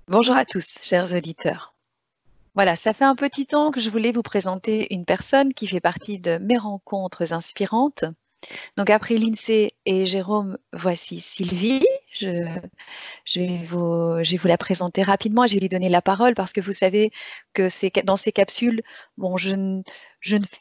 Bonjour à tous, chers auditeurs. Voilà, ça fait un petit temps que je voulais vous présenter une personne qui fait partie de mes rencontres inspirantes. Donc après Lindsay et Jérôme, voici Sylvie. Je vais vous la présenter rapidement et je vais lui donner la parole parce que vous savez que dans ces capsules, bon, je ne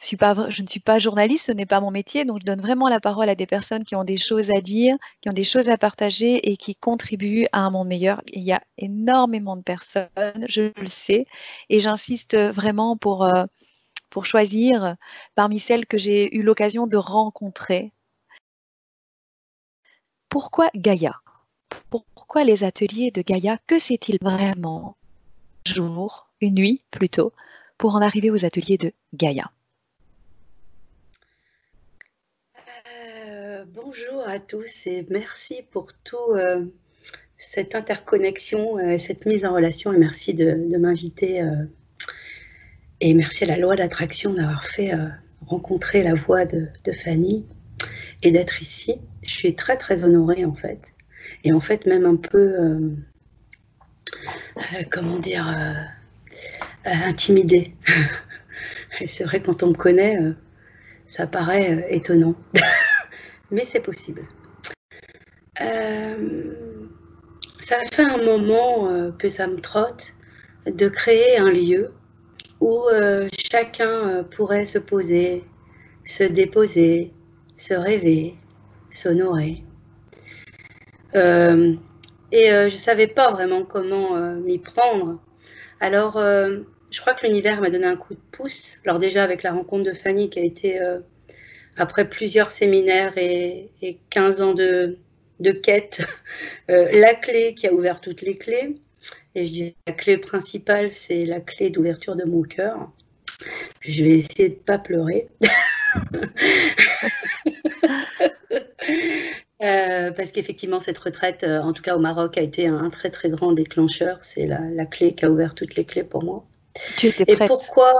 suis pas journaliste, ce n'est pas mon métier, donc je donne vraiment la parole à des personnes qui ont des choses à dire, qui ont des choses à partager et qui contribuent à un monde meilleur. Il y a énormément de personnes, je le sais, et j'insiste vraiment pour choisir parmi celles que j'ai eu l'occasion de rencontrer. Pourquoi Gaïa? Pourquoi les ateliers de Gaïa? Que c'est-il vraiment? Un jour, une nuit plutôt, pour en arriver aux ateliers de Gaïa. Bonjour à tous et merci pour tout cette interconnexion, cette mise en relation, et merci de m'inviter et merci à la loi d'attraction d'avoir fait rencontrer la voix de Fanny et d'être ici. Je suis très très honorée en fait, et en fait même un peu comment dire intimidée. Et c'est vrai, quand on me connaît, ça paraît étonnant, mais c'est possible. Ça fait un moment que ça me trotte de créer un lieu où chacun pourrait se poser, se déposer, se rêver, s'honorer. Je ne savais pas vraiment comment m'y prendre. Alors, je crois que l'univers m'a donné un coup de pouce. Alors déjà, avec la rencontre de Fanny, qui a été, après plusieurs séminaires et 15 ans de quête, la clé qui a ouvert toutes les clés. Et je dirais la clé principale, c'est la clé d'ouverture de mon cœur. Je vais essayer de ne pas pleurer. Parce qu'effectivement, cette retraite, en tout cas au Maroc, a été un très très grand déclencheur. C'est la clé qui a ouvert toutes les clés pour moi. Tu étais prête? Et pourquoi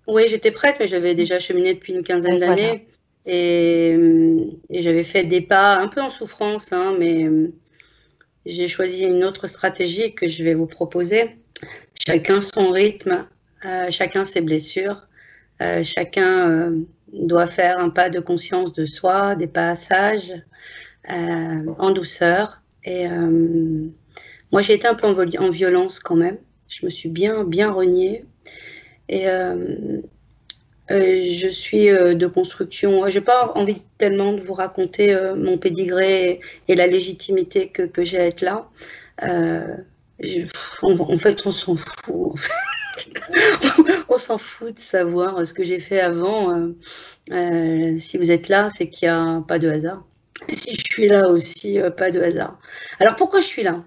Oui, j'étais prête, mais j'avais déjà cheminé depuis une quinzaine d'années. Et j'avais fait des pas un peu en souffrance, hein, mais j'ai choisi une autre stratégie que je vais vous proposer. Chacun son rythme, chacun ses blessures, chacun doit faire un pas de conscience de soi, des pas sages, en douceur. Et moi, j'ai été un peu en violence quand même. Je me suis bien reniée. Et je suis de construction. Je n'ai pas envie tellement de vous raconter mon pédigré et la légitimité que j'ai à être là. En fait, on s'en fout. On s'en fout de savoir ce que j'ai fait avant. Si vous êtes là, c'est qu'il n'y a pas de hasard. Si je suis là aussi, pas de hasard. Alors pourquoi je suis là?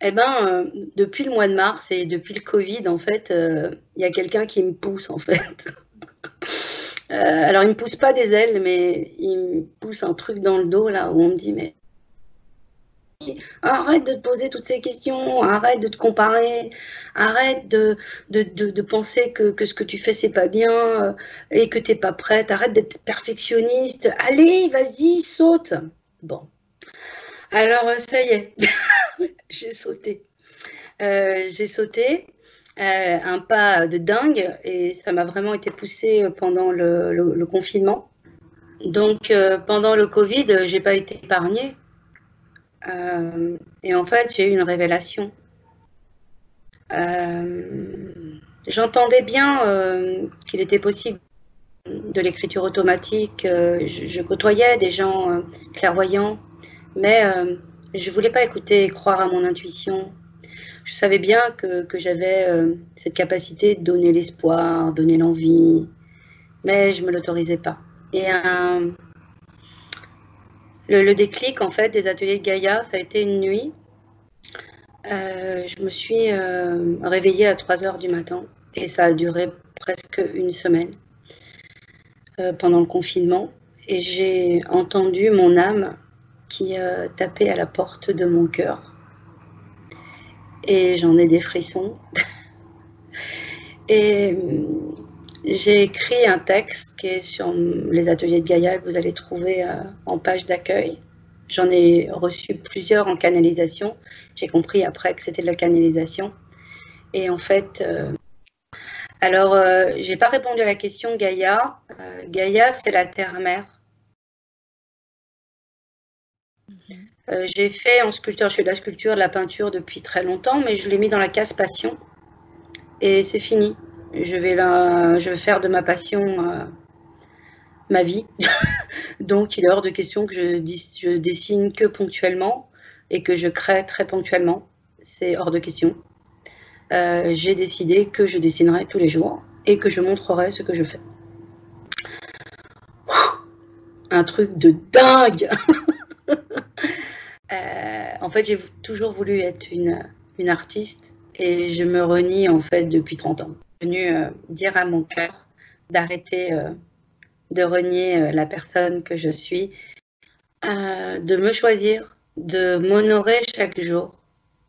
Eh ben, depuis le mois de mars et depuis le Covid, en fait, il y a quelqu'un qui me pousse, en fait. Alors, il me pousse pas des ailes, mais il me pousse un truc dans le dos, là, où on me dit, mais arrête de te poser toutes ces questions, arrête de te comparer, arrête de penser que ce que tu fais, c'est pas bien et que t'es pas prête, arrête d'être perfectionniste, allez, vas-y, saute. Bon. Alors, ça y est, j'ai sauté. J'ai sauté un pas de dingue et ça m'a vraiment été poussé pendant le confinement. Donc, pendant le Covid, j'ai pas été épargnée. Et en fait, j'ai eu une révélation. J'entendais bien qu'il était possible de l'écriture automatique. Je côtoyais des gens clairvoyants, mais je voulais pas écouter et croire à mon intuition. Je savais bien que j'avais cette capacité de donner l'espoir, donner l'envie, mais je ne me l'autorisais pas. Et le déclic, en fait, des ateliers de Gaïa, ça a été une nuit. Je me suis réveillée à 3 heures du matin et ça a duré presque une semaine pendant le confinement. Et j'ai entendu mon âme qui tapait à la porte de mon cœur. et j'en ai des frissons. Et j'ai écrit un texte qui est sur les ateliers de Gaïa, que vous allez trouver en page d'accueil. J'en ai reçu plusieurs en canalisation. J'ai compris après que c'était de la canalisation. Et en fait, alors, j'ai pas répondu à la question Gaïa. Gaïa, c'est la terre-mère. J'ai fait en sculpture, je fais de la sculpture, de la peinture depuis très longtemps, mais je l'ai mis dans la case passion. Et c'est fini. Je vais faire de ma passion ma vie. Donc, il est hors de question que je dessine que ponctuellement et que je crée très ponctuellement. C'est hors de question. J'ai décidé que je dessinerai tous les jours et que je montrerai ce que je fais. Un truc de dingue. En fait, j'ai toujours voulu être une artiste et je me renie en fait depuis 30 ans. Je suis venue dire à mon cœur d'arrêter de renier la personne que je suis, de me choisir, de m'honorer chaque jour,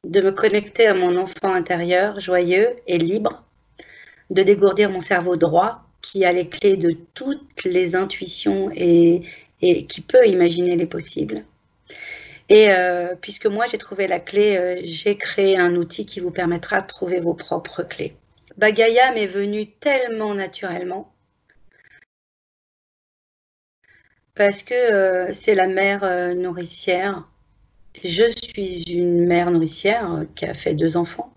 de me connecter à mon enfant intérieur joyeux et libre, de dégourdir mon cerveau droit qui a les clés de toutes les intuitions et qui peut imaginer les possibles. Et puisque moi j'ai trouvé la clé, j'ai créé un outil qui vous permettra de trouver vos propres clés. Gaïa m'est venue tellement naturellement parce que c'est la mère nourricière. Je suis une mère nourricière qui a fait 2 enfants.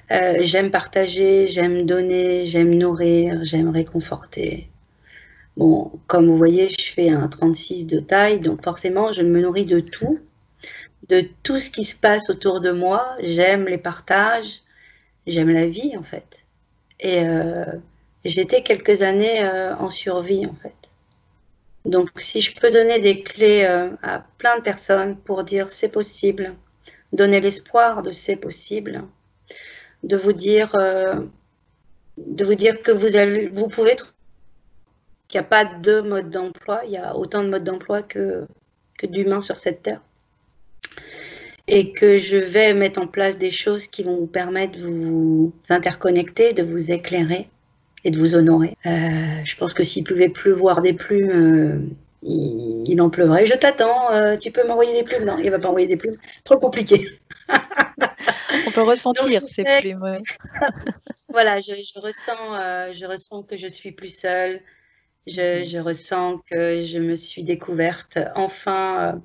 J'aime partager, j'aime donner, j'aime nourrir, j'aime réconforter. Bon, comme vous voyez, je fais un 36 de taille, donc forcément, je me nourris de tout ce qui se passe autour de moi. J'aime les partages, j'aime la vie en fait. Et j'étais quelques années en survie en fait. Donc si je peux donner des clés à plein de personnes pour dire c'est possible, donner l'espoir de c'est possible, de vous dire que vous pouvez, qu'il n'y a pas de mode d'emploi, il y a autant de modes d'emploi que d'humains sur cette terre. Et que je vais mettre en place des choses qui vont vous permettre de vous interconnecter, de vous éclairer et de vous honorer. Je pense que s'il pouvait pleuvoir des plumes, il en pleuvrait. Je t'attends, tu peux m'envoyer des plumes? Non, il ne va pas envoyer des plumes. Trop compliqué. On peut ressentir ces plumes. Ouais. Voilà, je ressens que je suis plus seule. Je ressens que je me suis découverte enfin,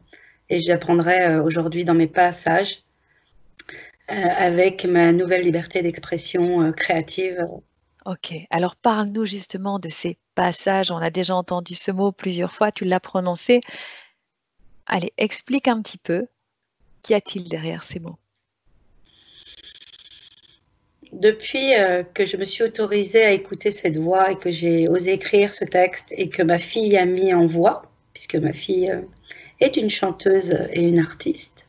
et j'apprendrai aujourd'hui dans mes passages avec ma nouvelle liberté d'expression créative. Ok, alors parle-nous justement de ces passages. On a déjà entendu ce mot plusieurs fois, tu l'as prononcé. Allez, explique un petit peu, qu'y a-t-il derrière ces mots? Depuis que je me suis autorisée à écouter cette voix et que j'ai osé écrire ce texte et que ma fille a mis en voix, puisque ma fille est une chanteuse et une artiste,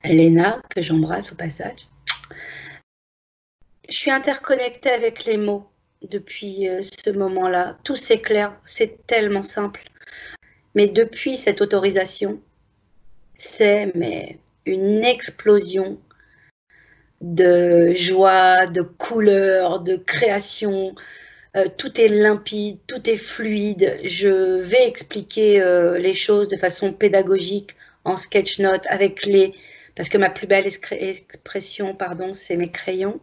Léna, que j'embrasse au passage, je suis interconnectée avec les mots depuis ce moment-là. Tout s'éclaire, c'est tellement simple. Mais depuis cette autorisation, c'est une explosion de joie, de couleurs, de création. Tout est limpide, tout est fluide. Je vais expliquer les choses de façon pédagogique en sketch note parce que ma plus belle expression, c'est mes crayons.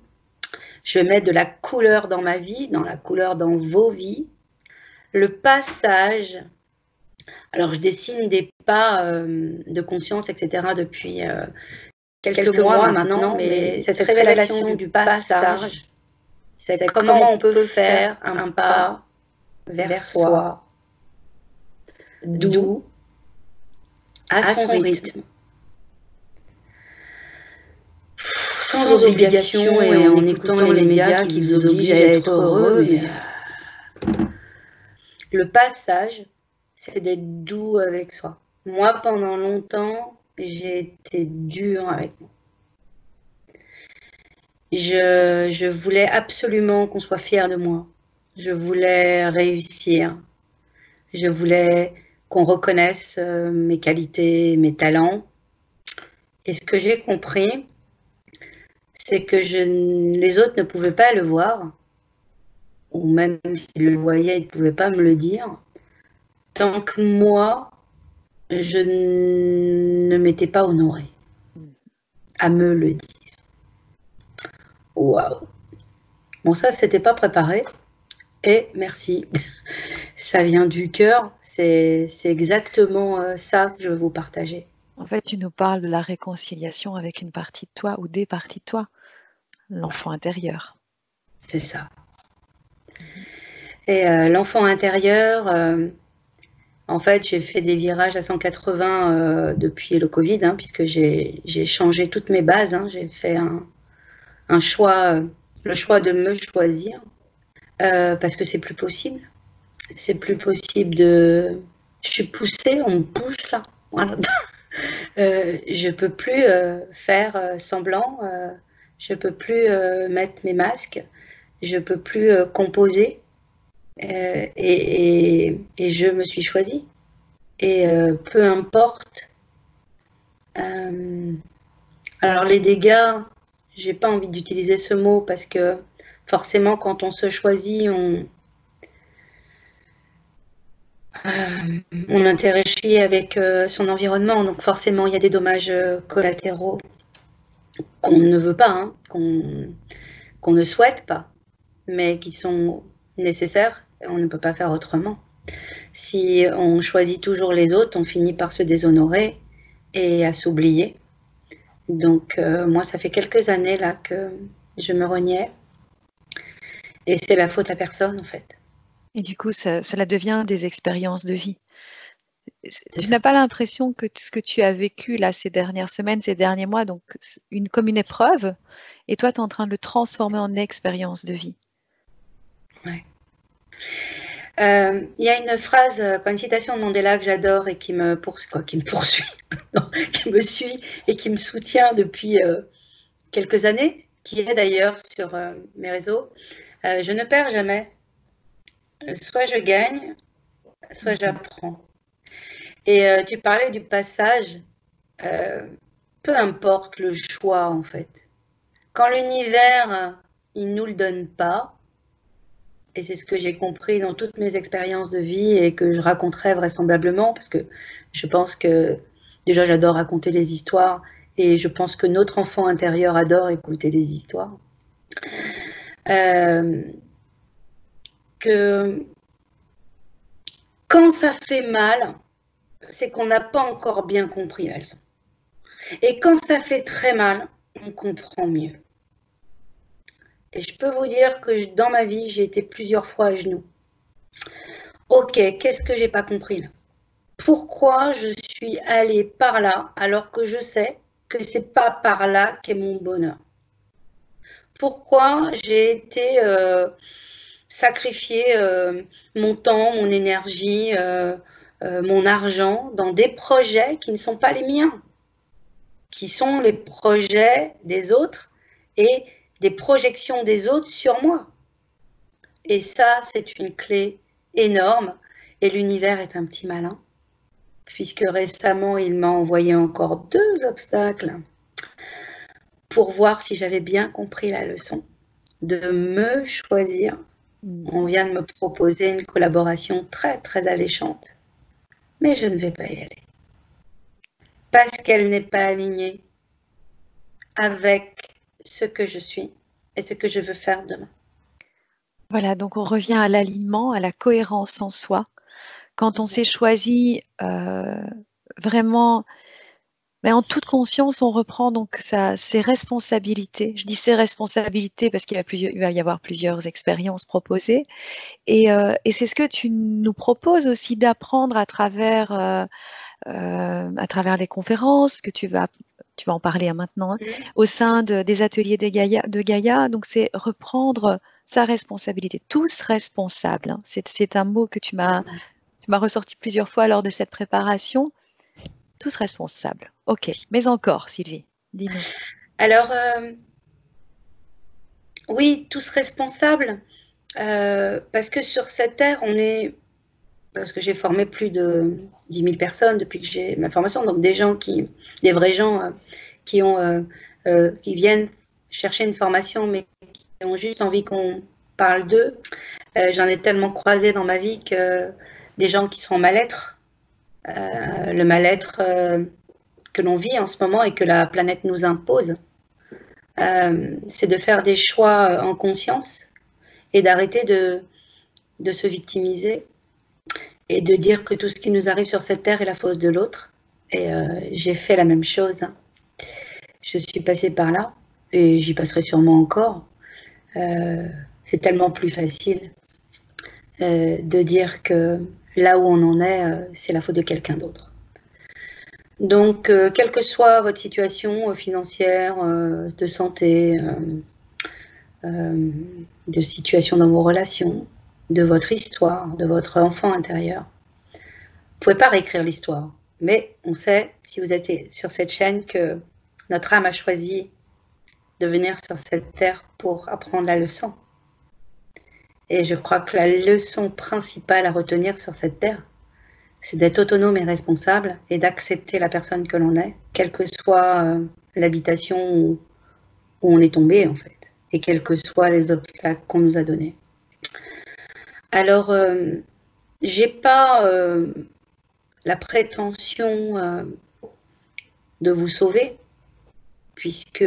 Je vais mettre de la couleur dans ma vie, dans la couleur dans vos vies. Le passage. Alors, je dessine des pas de conscience, etc. depuis quelques mois maintenant, mais cette révélation du passage, c'est comment on peut faire un pas vers soi, doux, à son rythme, sans obligation et en écoutant les médias qui vous obligent à être heureux. Le passage, c'est d'être doux avec soi. Moi, pendant longtemps, j'ai été dure avec moi. Je voulais absolument qu'on soit fier de moi. Je voulais réussir. Je voulais qu'on reconnaisse mes qualités, mes talents. Et ce que j'ai compris, c'est que les autres ne pouvaient pas le voir, ou même s'ils le voyaient, ils ne pouvaient pas me le dire, tant que moi, je ne m'étais pas honorée à me le dire. Waouh! Bon, ça, c'était pas préparé. Et merci. Ça vient du cœur. C'est exactement ça que je veux vous partager. En fait, tu nous parles de la réconciliation avec une partie de toi ou des parties de toi, l'enfant intérieur. C'est ça. Et l'enfant intérieur, en fait, j'ai fait des virages à 180 depuis le Covid, hein, puisque j'ai changé toutes mes bases. Hein. J'ai fait un choix, le choix de me choisir, parce que c'est plus possible. C'est plus possible de... Je suis poussée, on me pousse là. Voilà. Je peux plus faire semblant, je peux plus mettre mes masques, je peux plus composer, et je me suis choisie. Et peu importe. Alors les dégâts, j'ai pas envie d'utiliser ce mot parce que forcément quand on se choisit, on interagit avec son environnement, donc forcément il y a des dommages collatéraux qu'on ne veut pas, hein, qu'on ne souhaite pas, mais qui sont nécessaires. On ne peut pas faire autrement. Si on choisit toujours les autres, on finit par se déshonorer et à s'oublier. Donc moi, ça fait quelques années là que je me reniais, et c'est la faute à personne en fait. Et du coup, cela devient des expériences de vie. Tu n'as pas l'impression que ce que tu as vécu là ces dernières semaines, ces derniers mois, donc comme une épreuve, et toi, tu es en train de le transformer en expérience de vie. Ouais. Y a une phrase, une citation de Mandela que j'adore et qui me poursuit, non, qui me suit et qui me soutient depuis quelques années, qui est d'ailleurs sur mes réseaux. Je ne perds jamais. Soit je gagne, soit j'apprends. Et tu parlais du passage. Peu importe le choix en fait. Quand l'univers, il nous le donne pas, et c'est ce que j'ai compris dans toutes mes expériences de vie et que je raconterai vraisemblablement, parce que je pense que déjà j'adore raconter les histoires et je pense que notre enfant intérieur adore écouter les histoires. Que quand ça fait mal, c'est qu'on n'a pas encore bien compris la leçon. Et quand ça fait très mal, on comprend mieux. Et je peux vous dire que dans ma vie, j'ai été plusieurs fois à genoux. Ok, qu'est-ce que j'ai pas compris là? Pourquoi je suis allée par là alors que je sais que c'est pas par là qu'est mon bonheur? Pourquoi j'ai été sacrifier mon temps, mon énergie, mon argent dans des projets qui ne sont pas les miens, qui sont les projets des autres et des projections des autres sur moi. Et ça, c'est une clé énorme. Et l'univers est un petit malin, puisque récemment, il m'a envoyé encore 2 obstacles pour voir si j'avais bien compris la leçon de me choisir. On vient de me proposer une collaboration très, très alléchante, mais je ne vais pas y aller. Parce qu'elle n'est pas alignée avec ce que je suis et ce que je veux faire demain. Voilà, donc on revient à l'alignement, à la cohérence en soi. Quand on s'est choisi vraiment, mais en toute conscience, on reprend donc ses responsabilités. Je dis ses responsabilités parce qu'il va y avoir plusieurs expériences proposées. Et c'est ce que tu nous proposes aussi d'apprendre à travers les conférences que tu vas en parler maintenant, au sein des ateliers de Gaïa. Donc, c'est reprendre sa responsabilité. Tous responsables. Hein. C'est un mot que tu m'as ressorti plusieurs fois lors de cette préparation. Tous responsables. Ok. Mais encore, Sylvie, dis-nous. Alors, oui, tous responsables, parce que sur cette terre, parce que j'ai formé plus de 10 000 personnes depuis que j'ai ma formation, donc des vrais gens qui viennent cherché une formation, mais qui ont juste envie qu'on parle d'eux. J'en ai tellement croisé dans ma vie que des gens qui sont en mal-être, le mal-être que l'on vit en ce moment et que la planète nous impose, c'est de faire des choix en conscience et d'arrêter de se victimiser et de dire que tout ce qui nous arrive sur cette terre est la faute de l'autre. Et j'ai fait la même chose. Je suis passée par là et j'y passerai sûrement encore. C'est tellement plus facile de dire que là où on en est, c'est la faute de quelqu'un d'autre. Donc, quelle que soit votre situation financière, de santé, de situation dans vos relations, de votre histoire, de votre enfant intérieur, vous ne pouvez pas réécrire l'histoire. Mais on sait, si vous êtes sur cette chaîne, que notre âme a choisi de venir sur cette terre pour apprendre la leçon. Et je crois que la leçon principale à retenir sur cette terre, c'est d'être autonome et responsable et d'accepter la personne que l'on est, quelle que soit l'habitation où on est tombé en fait, et quels que soient les obstacles qu'on nous a donnés. Alors, j'ai pas la prétention de vous sauver, puisque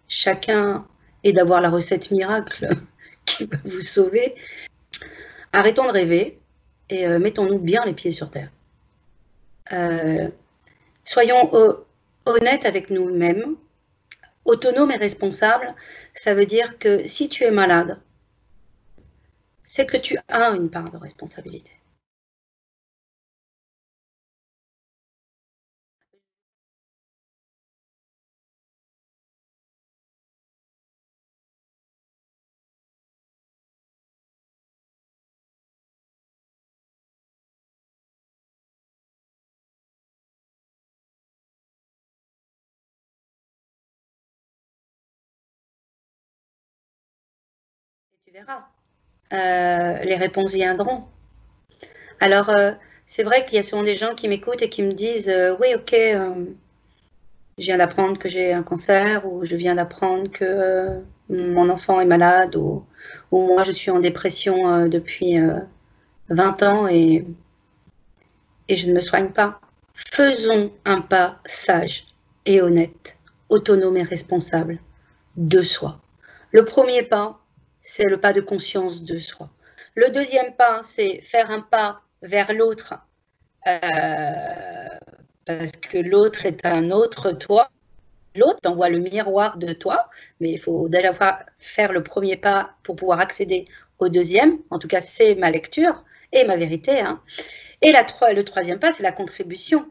chacun est d'avoir la recette miracle qui va vous sauver. Arrêtons de rêver et mettons-nous bien les pieds sur terre. Soyons honnêtes avec nous-mêmes. Autonome et responsable, ça veut dire que si tu es malade, c'est que tu as une part de responsabilité. Tu verras, les réponses viendront. Alors, c'est vrai qu'il y a souvent des gens qui m'écoutent et qui me disent oui, ok, je viens d'apprendre que j'ai un cancer, ou je viens d'apprendre que mon enfant est malade, ou moi je suis en dépression depuis 20 ans et je ne me soigne pas. Faisons un pas sage et honnête, autonome et responsable de soi. Le premier pas, c'est le pas de conscience de soi. Le deuxième pas, c'est faire un pas vers l'autre, parce que l'autre est un autre toi. L'autre t'envoie le miroir de toi, mais il faut déjà faire le premier pas pour pouvoir accéder au deuxième. En tout cas, c'est ma lecture et ma vérité. Hein. Et le troisième pas, c'est la contribution.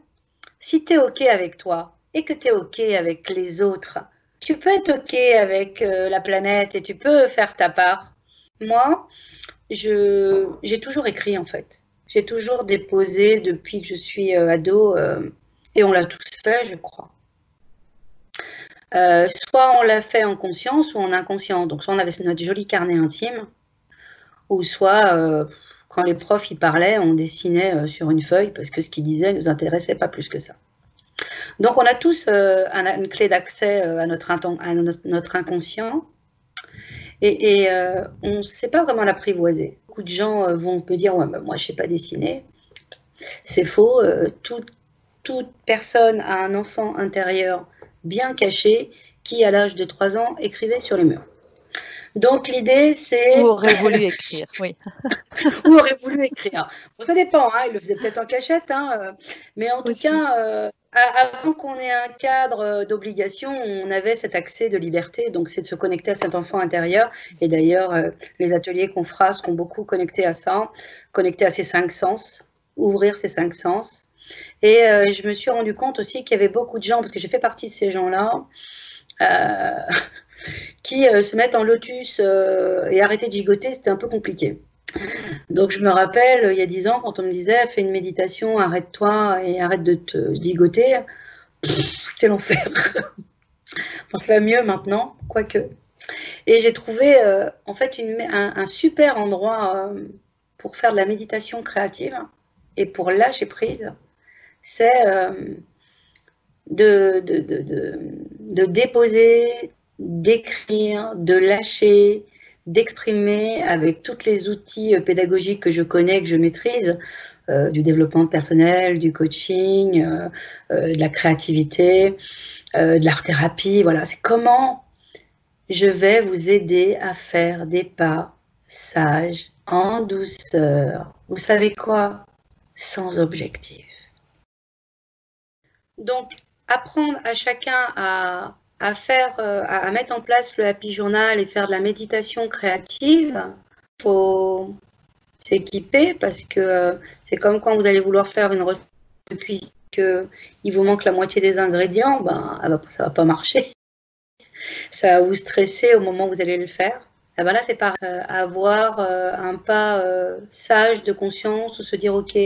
Si tu es OK avec toi et que tu es OK avec les autres, tu peux être OK avec la planète et tu peux faire ta part. Moi, j'ai toujours écrit en fait. J'ai toujours déposé depuis que je suis ado et on l'a tous fait, je crois. Soit on l'a fait en conscience ou en inconscient. Donc, soit on avait notre joli carnet intime, ou soit quand les profs y parlaient, on dessinait sur une feuille parce que ce qu'ils disaient ne nous intéressait pas plus que ça. Donc, on a tous une clé d'accès à notre inconscient et on ne sait pas vraiment l'apprivoiser. Beaucoup de gens vont me dire ouais, bah, moi, je ne sais pas dessiner. C'est faux. Toute personne a un enfant intérieur bien caché qui, à l'âge de 3 ans, écrivait sur les murs. Donc, l'idée, c'est... Ou aurait voulu écrire, oui. Ou aurait voulu écrire. Bon, ça dépend, hein, il le faisait peut-être en cachette, hein, mais en tout cas, avant qu'on ait un cadre d'obligation, on avait cet accès de liberté, donc c'est de se connecter à cet enfant intérieur. Et d'ailleurs, les ateliers qu'on fera seront beaucoup connectés à ça, connectés à ces 5 sens, ouvrir ces 5 sens. Et je me suis rendu compte aussi qu'il y avait beaucoup de gens, parce que j'ai fait partie de ces gens-là, qui se mettent en lotus et arrêter de gigoter, c'était un peu compliqué. Donc je me rappelle, il y a 10 ans, quand on me disait fais une méditation, arrête-toi et arrête de te gigoter, c'était l'enfer. Bon, ça va mieux maintenant, quoique. Et j'ai trouvé en fait un super endroit pour faire de la méditation créative et pour lâcher prise, c'est de déposer d'écrire, de lâcher, d'exprimer avec tous les outils pédagogiques que je connais, que je maîtrise, du développement personnel, du coaching, de la créativité, de l'art-thérapie. Voilà, c'est comment je vais vous aider à faire des pas sages, en douceur. Vous savez quoi? Sans objectif. Donc, apprendre à chacun à faire, à mettre en place le Happy Journal et faire de la méditation créative, il faut s'équiper parce que c'est comme quand vous allez vouloir faire une recette de cuisine, qu'il vous manque la moitié des ingrédients, ben, ça va pas marcher. Ça va vous stresser au moment où vous allez le faire. Et ben là, c'est pareil, avoir un pas sage de conscience ou se dire, ok,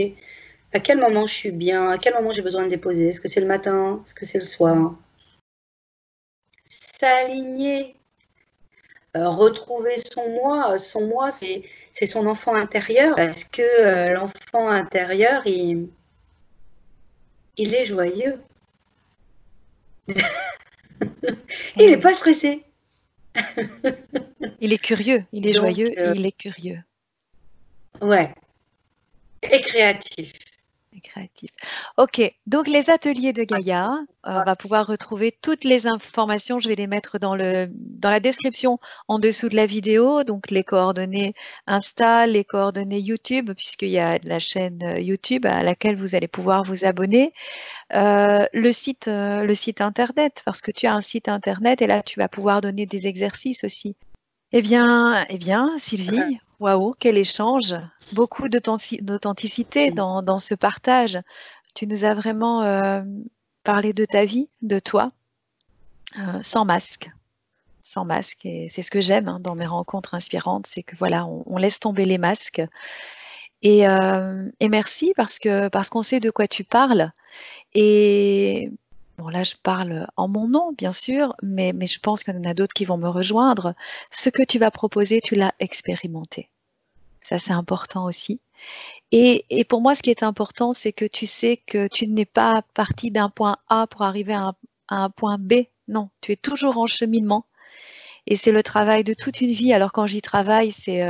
à quel moment je suis bien, à quel moment j'ai besoin de déposer, est-ce que c'est le matin, est-ce que c'est le soir? S'aligner, retrouver son moi, c'est son enfant intérieur, parce que l'enfant intérieur, il est joyeux. Il n'est pas stressé. Il est curieux, il est Donc, joyeux et il est curieux. ouais. Et créatif. Et créatif. Ok, donc les ateliers de Gaïa, on va pouvoir retrouver toutes les informations. Je vais les mettre dans la description en dessous de la vidéo. Donc les coordonnées Insta, les coordonnées YouTube, puisqu'il y a la chaîne YouTube à laquelle vous allez pouvoir vous abonner. Le site internet, parce que tu as un site internet et là tu vas pouvoir donner des exercices aussi. Eh bien, Sylvie, waouh, quel échange! Beaucoup d'authenticité dans ce partage. Tu nous as vraiment parlé de ta vie, de toi, sans masque. Sans masque. Et c'est ce que j'aime hein, dans mes rencontres inspirantes, c'est que voilà, on laisse tomber les masques. Et merci parce qu'on sait de quoi tu parles. Et bon, là, je parle en mon nom, bien sûr, mais je pense qu'il y en a d'autres qui vont me rejoindre. Ce que tu vas proposer, tu l'as expérimenté. Ça, c'est important aussi. Et pour moi, ce qui est important, c'est que tu sais que tu n'es pas parti d'un point A pour arriver à un point B. Non, tu es toujours en cheminement. Et c'est le travail de toute une vie. Alors quand j'y travaille, c'est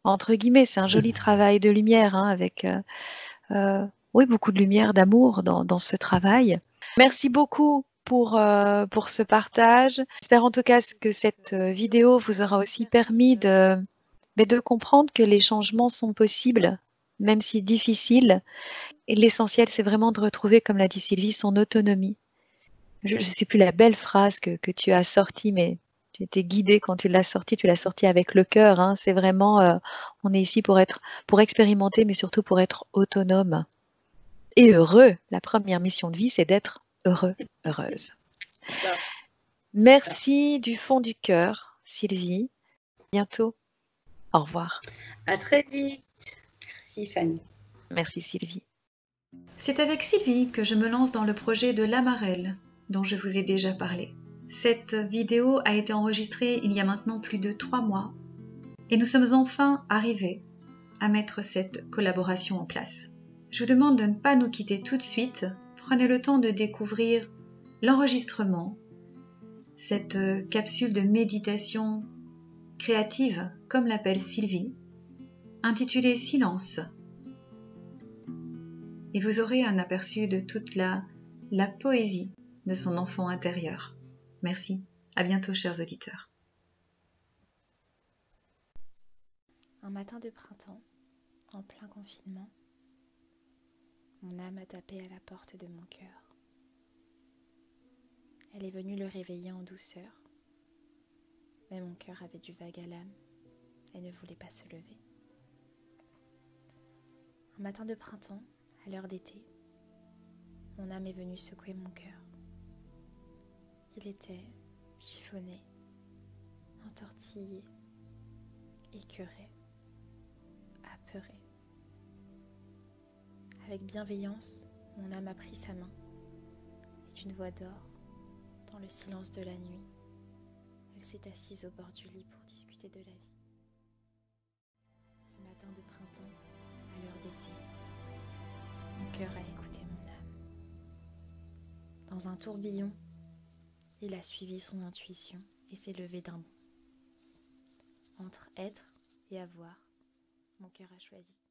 entre guillemets, c'est un joli travail de lumière, hein, avec oui, beaucoup de lumière, d'amour dans ce travail. Merci beaucoup pour ce partage. J'espère en tout cas que cette vidéo vous aura aussi permis de comprendre que les changements sont possibles, même si difficiles. Et l'essentiel, c'est vraiment de retrouver, comme l'a dit Sylvie, son autonomie. Je ne sais plus la belle phrase que tu as sortie, mais tu étais guidée quand tu l'as sortie avec le cœur. Hein. C'est vraiment, on est ici pour expérimenter, mais surtout pour être autonome et heureux. La première mission de vie, c'est d'être heureux, heureuse. Merci du fond du cœur, Sylvie. À bientôt. Au revoir. À très vite. Merci Fanny. Merci Sylvie. C'est avec Sylvie que je me lance dans le projet de l'Amarelle, dont je vous ai déjà parlé. Cette vidéo a été enregistrée il y a maintenant plus de 3 mois et nous sommes enfin arrivés à mettre cette collaboration en place. Je vous demande de ne pas nous quitter tout de suite. Prenez le temps de découvrir l'enregistrement, cette capsule de méditation créative, comme l'appelle Sylvie, intitulée Silence. Et vous aurez un aperçu de toute la poésie de son enfant intérieur. Merci. À bientôt, chers auditeurs. Un matin de printemps, en plein confinement, mon âme a tapé à la porte de mon cœur. Elle est venue le réveiller en douceur, mais mon cœur avait du vague à l'âme et ne voulait pas se lever. Un matin de printemps, à l'heure d'été, mon âme est venue secouer mon cœur. Il était chiffonné, entortillé, écœuré, apeuré. Avec bienveillance, mon âme a pris sa main et d'une voix d'or, dans le silence de la nuit, elle s'est assise au bord du lit pour discuter de la vie. Ce matin de printemps, à l'heure d'été, mon cœur a écouté mon âme. Dans un tourbillon, il a suivi son intuition et s'est levé d'un bond. Entre être et avoir, mon cœur a choisi.